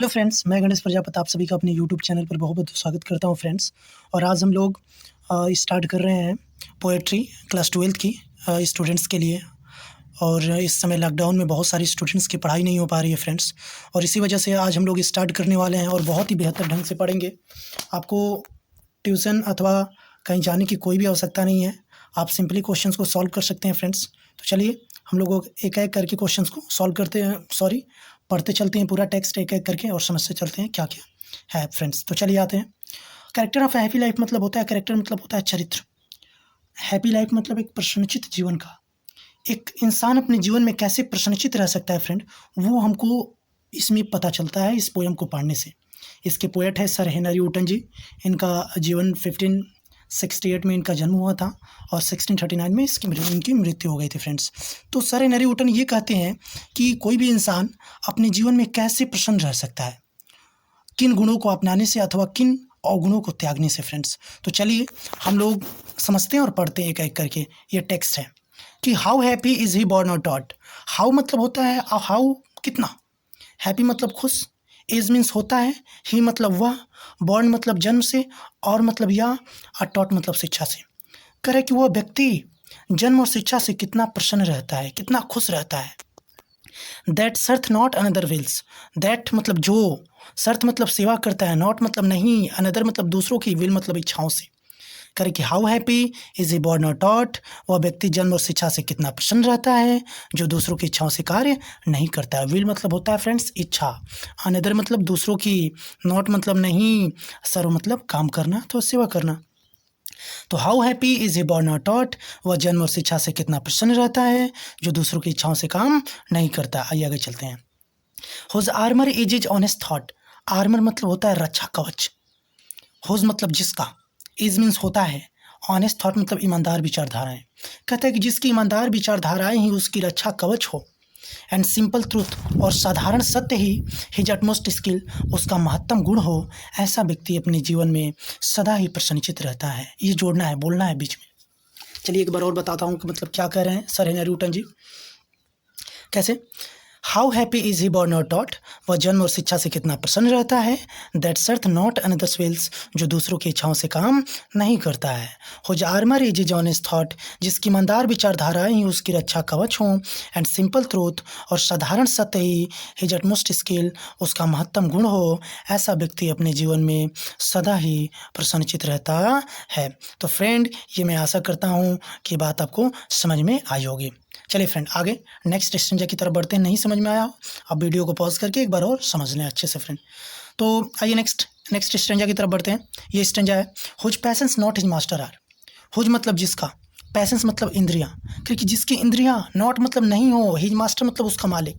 Hello friends, मैं गणेश प्रजापति आप सभी का अपने यूट्यूब चैनल पर बहुत-बहुत स्वागत करता हूँ फ्रेंड्स। और आज हम लोग स्टार्ट कर रहे हैं पोएट्री क्लास 12th की स्टूडेंट्स के लिए। और इस समय लॉकडाउन में बहुत सारे स्टूडेंट्स की पढ़ाई नहीं हो पा रही है फ्रेंड्स, और इसी वजह से आज हम लोग स्टार्ट करने वाले हैं और बहुत ही बेहतर ढंग से पढ़ेंगे। आपको ट्यूशन अथवा कहीं जाने की कोई भी आवश्यकता नहीं है, आप सिंपली क्वेश्चंस को सॉल्व कर सकते हैं फ्रेंड्स। तो चलिए हम लोग एक-एक करके क्वेश्चंस को सॉल्व करते हैं, पढ़ते चलते हैं पूरा टेक्स्ट एक-एक करके और समझते चलते हैं क्या-क्या है फ्रेंड्स। तो चलिए आते हैं। कैरेक्टर ऑफ हैप्पी लाइफ मतलब होता है, कैरेक्टर मतलब होता है चरित्र। हैप्पी लाइफ मतलब एक प्रसन्नचित्त जीवन का। एक इंसान अपने जीवन में कैसे प्रसन्नचित्त रह सकता है फ्रेंड, वो हमको इसमें पता चलता है इस पोएम को पढ़ने से। इसके पोएट है सर हेनरी वुटन जी। इनका जीवन 1568 में इनका जन्म हुआ था और 1639 में इनकी मृत्यु हो गई थी फ्रेंड्स। तो सर हेनरी वुटन ये कहते हैं कि कोई भी इंसान अपने जीवन में कैसे प्रसन्न रह सकता है, किन गुणों को अपनाने से अथवा किन अवगुणों को त्यागने से फ्रेंड्स। तो चलिए हम लोग समझते हैं और पढ़ते हैं एक-एक करके। ये टेक्स्ट है कि how happy is he born और टॉट। हाउ मतलब होता है हाउ कितना, हैप्पी मतलब खुश, इज मीन्स होता है, ही मतलब वह, बॉर्न मतलब जन्म से, और मतलब या, और टॉट मतलब शिक्षा से। करे कि वह व्यक्ति जन्म और शिक्षा से कितना प्रसन्न रहता है, कितना खुश रहता है। That serveth not another wills. That मतलब जो, सर्थ मतलब सेवा करता है, नॉट मतलब नहीं, अनदर मतलब दूसरों की, विल मतलब इच्छाओं से। करे कि how happy is a born और टॉट। वह व्यक्ति जन्म और शिक्षा से कितना प्रसन्न रहता है जो दूसरों की इच्छाओं से कार्य नहीं करता है। विल मतलब होता है फ्रेंड्स इच्छा, अनदर मतलब दूसरों की, नॉट मतलब नहीं, सर्व मतलब काम करना, तो सेवा करना। तो how happy is a born और टॉट, वह जन्म और शिक्षा से कितना प्रसन्न रहता है जो दूसरों की इच्छाओं से काम नहीं करता। आइए आगे चलते हैं। Whose armour is honest thought. Armour मतलब होता है रक्षा कवच। हुज मतलब जिसका, इज मीन्स होता है, ऑनेस्ट थॉट मतलब ईमानदार विचारधाराएं। कहता है कि जिसकी ईमानदार विचारधाराएं ही उसकी रक्षा कवच हो। एंड सिंपल ट्रूथ, और साधारण सत्य ही हिज अटमोस्ट स्किल, उसका महत्तम गुण हो, ऐसा व्यक्ति अपने जीवन में सदा ही प्रसन्नचित्त रहता है। ये जोड़ना है, बोलना है बीच में। चलिए एक बार और बताता हूँ कि मतलब क्या कह रहे हैं सर हेनरी वुटन जी। कैसे, how happy is he born और टॉट, वह जन्म और शिक्षा से कितना प्रसन्न रहता है। That serveth not another's wills, जो दूसरों की इच्छाओं से काम नहीं करता है। Whose armour is is honest thought, जिसकी ईमानदार विचारधाराएं ही उसकी रक्षा कवच हों। एंड सिंपल ट्रूथ, और साधारण सत्य ही हिज अटमोस्ट स्किल, उसका महत्तम गुण हो, ऐसा व्यक्ति अपने जीवन में सदा ही प्रसन्नचित्त रहता है। तो फ्रेंड ये मैं आशा करता हूँ कि बात आपको समझ में आई होगी। चलिए फ्रेंड आगे नेक्स्ट स्टेंजा की तरफ बढ़ते हैं। नहीं समझ में आया हो अब वीडियो को पॉज करके एक बार और समझ लें अच्छे से फ्रेंड। तो आइए नेक्स्ट स्टेंजा की तरफ बढ़ते हैं। ये स्टेंजा है, whose passions not his master are. Whose मतलब जिसका, पैसेंस मतलब इंद्रियां, क्योंकि जिसकी इंद्रियां, नॉट मतलब नहीं हो, हिज मास्टर मतलब उसका मालिक,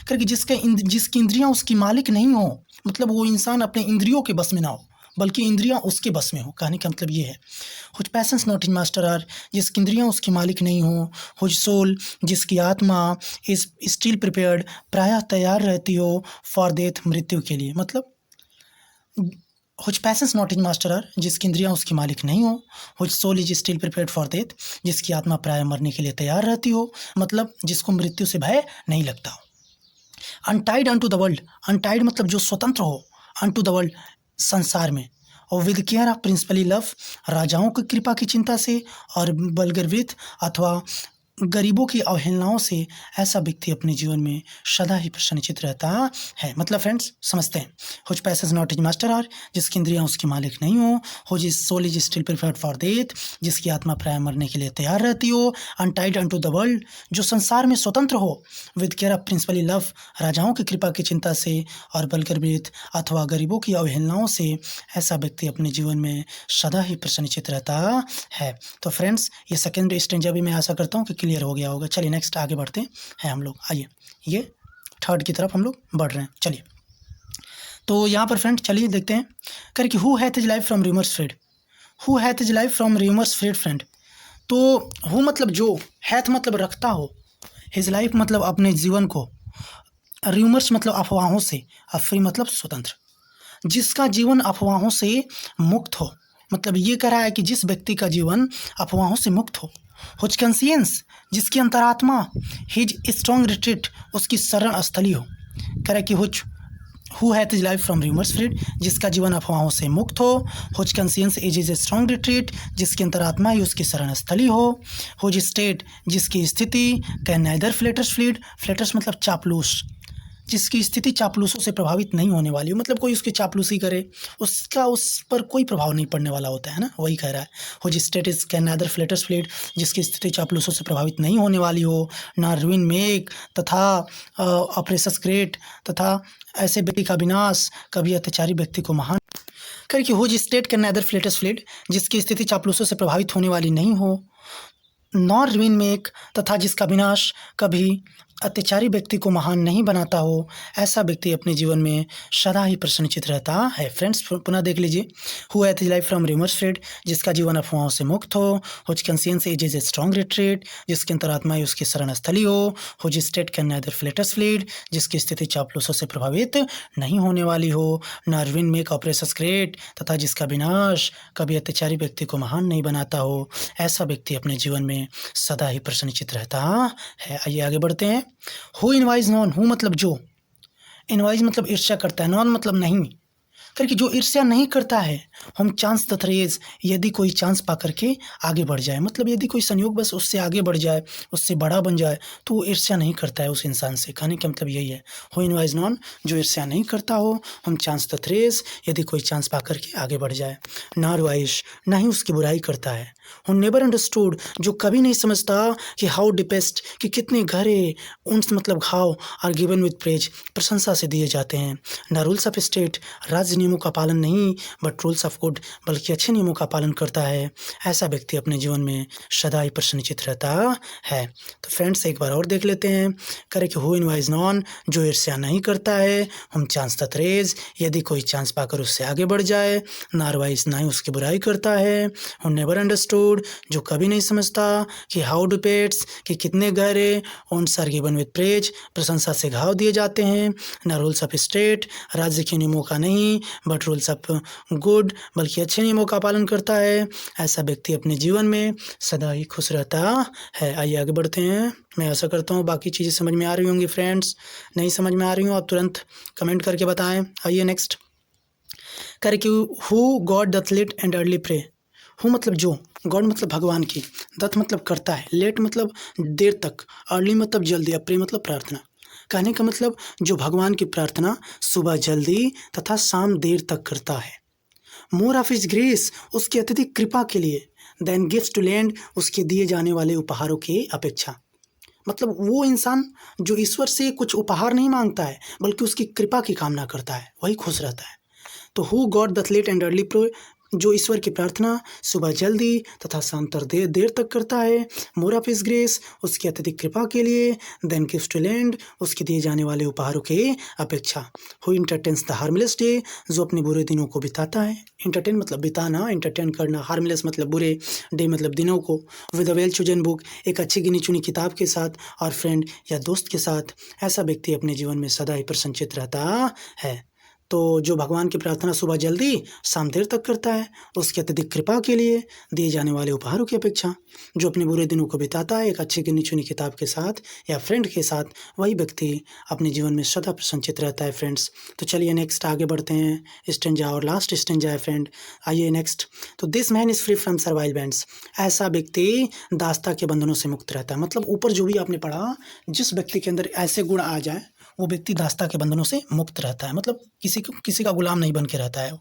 क्योंकि जिसकी इंद्रियां उसकी मालिक नहीं हो, मतलब वो इंसान अपने इंद्रियों के बस में ना हो बल्कि इंद्रियां उसके बस में हो। कहने का मतलब ये है। Whose passions not his master are, जिसकी इंद्रियां उसकी मालिक नहीं हो। हुज सोल, जिसकी आत्मा, इज स्टिल प्रिपेयर्ड, प्रायः तैयार रहती हो, फॉर डेथ, मृत्यु के लिए। मतलब whose passions not his master are, जिसकी इंद्रियां उसकी मालिक नहीं हो। Whose soul is still prepared for death, जिसकी आत्मा प्रायः मरने के लिए तैयार रहती हो, मतलब जिसको मृत्यु से भय नहीं लगता हो। Untied unto the world, untied मतलब जो स्वतंत्र हो, अनटू द वर्ल्ड संसार में, और with care of principally love, राजाओं की कृपा की चिंता से, और बल्गरविथ अथवा गरीबों की अवहेलनाओं से, ऐसा व्यक्ति अपने जीवन में सदा ही प्रसन्नचित्त रहता है। मतलब फ्रेंड्स समझते हैं। Whose passions not his master are, जिसकी इंद्रियां उसकी मालिक नहीं हो। Whose is soul is still prepared for death, जिसकी आत्मा प्राय मरने के लिए तैयार रहती हो। अनटाइड अनटू द वर्ल्ड, जो संसार में स्वतंत्र हो। With care of principally love, राजाओं की कृपा की चिंता से, और बल्गरविथ अथवा गरीबों की अवहेलनाओं से, ऐसा व्यक्ति अपने जीवन में सदा ही प्रसन्नचित्त रहता है। तो फ्रेंड्स ये सेकेंड स्टेंजा भी मैं आशा करता हूँ कि क्लियर हो गया होगा। चलिए नेक्स्ट आगे बढ़ते हैं हम लोग। आइए ये थर्ड की तरफ हम लोग बढ़ रहे हैं। चलिए तो यहाँ पर फ्रेंड चलिए देखते हैं करके, who hath his life from rumours freed. Who hath his life from rumours freed friend. तो हु मतलब जो, हैथ मतलब रखता हो, हिज लाइफ मतलब अपने जीवन को, रूमर्स मतलब अफवाहों से, और फ्री मतलब स्वतंत्र, जिसका जीवन अफवाहों से मुक्त हो। मतलब ये कह रहा है कि जिस व्यक्ति का जीवन अफवाहों से मुक्त हो। हुज कंसियंस, जिसकी अंतरात्मा, हिज स्ट्रॉन्ग रिट्रीट, उसकी शरण स्थली हो। कह रहा है कि who hath is life from rumours freed, जिसका जीवन अफवाहों से मुक्त हो। Whose conscience is is a strong retreat, जिसकी अंतरात्मा ही उसकी शरण स्थली हो। हुज स्टेट, जिसकी स्थिति कैन नाइदर फ्लेटर्स फ्लीड, फ्लेटर्स मतलब चापलूस, जिसकी स्थिति चापलूसों से प्रभावित नहीं होने वाली हो, मतलब कोई उसकी चापलूसी करे उसका उस पर कोई प्रभाव नहीं पड़ने वाला होता है ना, वही कह रहा है। Whose state is can neither flatterers feed, जिसकी स्थिति चापलूसों से प्रभावित नहीं होने वाली हो। ना रुइन मेक तथा ऑपरेशंस ग्रेट, तथा ऐसे व्यक्ति का विनाश कभी अत्याचारी व्यक्ति को महान करके। Whose state can neither flatterers feed, जिसकी स्थिति चापलूसों से प्रभावित होने वाली नहीं हो। नॉर रुइन मेक, तथा जिसका विनाश कभी अत्याचारी व्यक्ति को महान नहीं बनाता हो, ऐसा व्यक्ति अपने जीवन में सदा ही प्रसन्नचित रहता है। फ्रेंड्स पुनः देख लीजिए। Who hath life from rumours freed, जिसका जीवन अफवाहों से मुक्त हो। Whose conscience is is a strong retreat, जिसकी अंतरात्मा ही उसकी शरण स्थली हो। Whose state can neither flatterers feed, जिसकी स्थिति चापलूसों से प्रभावित नहीं होने वाली हो। ना रुइन मेक ऑपरेशंस ग्रेट, तथा जिसका विनाश कभी अत्याचारी व्यक्ति को महान नहीं बनाता हो, ऐसा व्यक्ति अपने जीवन में सदा ही प्रसन्नचित रहता है। आइए आगे बढ़ते हैं। हु इनवाइज नॉन, हु मतलब जो, इनवाइज मतलब ईर्ष्या करता है, नॉन मतलब नहीं करके जो ईर्ष्या नहीं करता है। हम चांस द थ्रेज, यदि कोई चांस पा करके आगे बढ़ जाए, मतलब यदि कोई संयोग बस उससे आगे बढ़ जाए, उससे बड़ा बन जाए, तो वो ईर्ष्या नहीं करता है उस इंसान से। कहने का मतलब यही है। हो इनवाइज नॉन, जो ईर्ष्या नहीं करता हो। हम चांस द थ्रेज, यदि कोई चांस पा करके आगे बढ़ जाए। नार वाइश, ना ही उसकी बुराई करता है। हु नेवर अंडरस्टूड, जो कभी नहीं समझता कि हाउ डिपेस्ट, कि कितने गहरे उन्स मतलब घाव आर गिवन विद प्रेज, प्रशंसा से दिए जाते हैं। ना रूल्स ऑफ स्टेट, राज्य नियमों का पालन नहीं, बट रूल्स ऑफ गुड, बल्कि अच्छे नियमों का पालन करता है। ऐसा व्यक्ति अपने जीवन में सदा ही प्रसन्नचित रहता है। तो फ्रेंड्स एक बार और देख लेते हैं। करे कि हु इनवाइज नॉन, जो ईर्ष्या नहीं करता है। हम चांस द थ्रेज, यदि कोई चांस पाकर उससे आगे बढ़ जाए। नारवाइज, ना ही उसकी बुराई करता है। हु नेवर अंडरस्टूड, जो कभी नहीं समझता कि हाउ डिपेट्स, कि कितने गहरे wounds are given with praise, प्रशंसा से घाव दिए जाते हैं। ना रूल्स ऑफ स्टेट, राज्य के नियमों का नहीं, बट रूल्स ऑफ गुड, बल्कि अच्छे नियमों का पालन करता है। ऐसा व्यक्ति अपने जीवन में सदा ही खुश रहता है। आइए आगे बढ़ते हैं। मैं आशा करता हूँ बाकी चीज़ें समझ में आ रही होंगी फ्रेंड्स। नहीं समझ में आ रही हूँ आप तुरंत कमेंट करके बताएं। आइए नेक्स्ट। करे कि who God doth late and early pray, who मतलब जो, गॉड मतलब भगवान की, दथ मतलब करता है, लेट मतलब देर तक, अर्ली मतलब जल्दी, और प्रे मतलब प्रार्थना। कहने का मतलब जो भगवान की प्रार्थना सुबह जल्दी तथा शाम देर तक करता है। मोर ऑफ हिज ग्रेस, उसकी अत्यधिक कृपा के लिए। देन गिफ्ट्स टू लैंड, उसके दिए जाने वाले उपहारों की अपेक्षा। मतलब वो इंसान जो ईश्वर से कुछ उपहार नहीं मांगता है, बल्कि उसकी कृपा की कामना करता है, वही खुश रहता है। तो who God doth late and early pray, जो ईश्वर की प्रार्थना सुबह जल्दी तथा शाम तक देर तक करता है। मोर ऑफ हिज ग्रेस, उसकी अत्यधिक कृपा के लिए। देन गिफ्ट्स टू लैंड, उसके दिए जाने वाले उपहारों की अपेक्षा। Who entertains the harmless day, जो अपने बुरे दिनों को बिताता है। इंटरटेन मतलब बिताना, इंटरटेन करना, हार्मलेस मतलब बुरे, डे मतलब दिनों को। With a well chosen book, एक अच्छी गिनी चुनी किताब के साथ, और फ्रेंड या दोस्त के साथ। ऐसा व्यक्ति अपने जीवन में सदा ही प्रसन्नचित रहता है। तो जो भगवान की प्रार्थना सुबह जल्दी शाम देर तक करता है, उसकी अत्यधिक कृपा के लिए, दिए जाने वाले उपहारों की अपेक्षा। जो अपने बुरे दिनों को बिताता है एक अच्छी गिनी चुनी किताब के साथ या फ्रेंड के साथ, वही व्यक्ति अपने जीवन में सदा प्रसन्नचित रहता है फ्रेंड्स। तो चलिए नेक्स्ट आगे बढ़ते हैं। स्टेंजा और लास्ट स्टेंजा है फ्रेंड। आइए नेक्स्ट। तो this man is free from servile bands, ऐसा व्यक्ति दास्ता के बंधनों से मुक्त रहता है। मतलब ऊपर जो भी आपने पढ़ा, जिस व्यक्ति के अंदर ऐसे गुण आ जाए, वो व्यक्ति दास्ता के बंधनों से मुक्त रहता है, मतलब किसी का गुलाम नहीं बन के रहता है।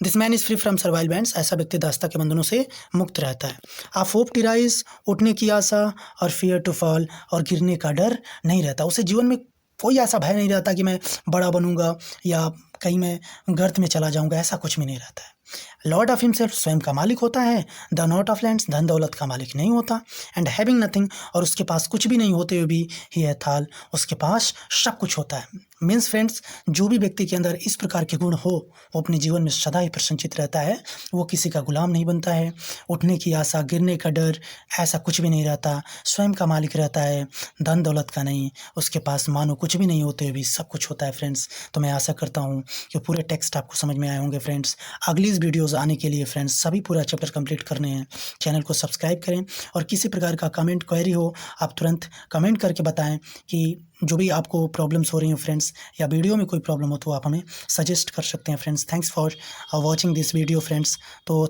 This man is free from servile bands, ऐसा व्यक्ति दास्ता के बंधनों से मुक्त रहता है। आप होप टू राइज, उठने की आशा, और फियर टू फॉल, और गिरने का डर नहीं रहता। उसे जीवन में कोई ऐसा भय नहीं रहता कि मैं बड़ा बनूंगा या कहीं मैं गर्त में चला जाऊंगा, ऐसा कुछ भी नहीं रहता है। लॉर्ड ऑफ हिमसेल्फ, स्वयं का मालिक होता है। द नॉट ऑफ लैंड्स, धन दौलत का मालिक नहीं होता। एंड हैविंग नथिंग, और उसके पास कुछ भी नहीं होते हुए भी ही है थाल, उसके पास सब कुछ होता है। मीन्स फ्रेंड्स, जो भी व्यक्ति के अंदर इस प्रकार के गुण हो, वो अपने जीवन में सदा ही प्रसन्नचित रहता है। वो किसी का गुलाम नहीं बनता है। उठने की आशा, गिरने का डर, ऐसा कुछ भी नहीं रहता। स्वयं का मालिक रहता है, धन दौलत का नहीं। उसके पास मानो कुछ भी नहीं होते हुए भी सब कुछ होता है फ्रेंड्स। तो मैं आशा करता हूँ कि पूरे टेक्स्ट आपको समझ में आए होंगे फ्रेंड्स। अगली चीज़ वीडियोज़ आने के लिए फ्रेंड्स, सभी पूरा चैप्टर कंप्लीट करने हैं। चैनल को सब्सक्राइब करें और किसी प्रकार का कमेंट क्वेरी हो आप तुरंत कमेंट करके बताएं कि जो भी आपको प्रॉब्लम्स हो रही हैं फ्रेंड्स, या वीडियो में कोई प्रॉब्लम हो तो आप हमें सजेस्ट कर सकते हैं friends. Thanks for watching this video friends. तो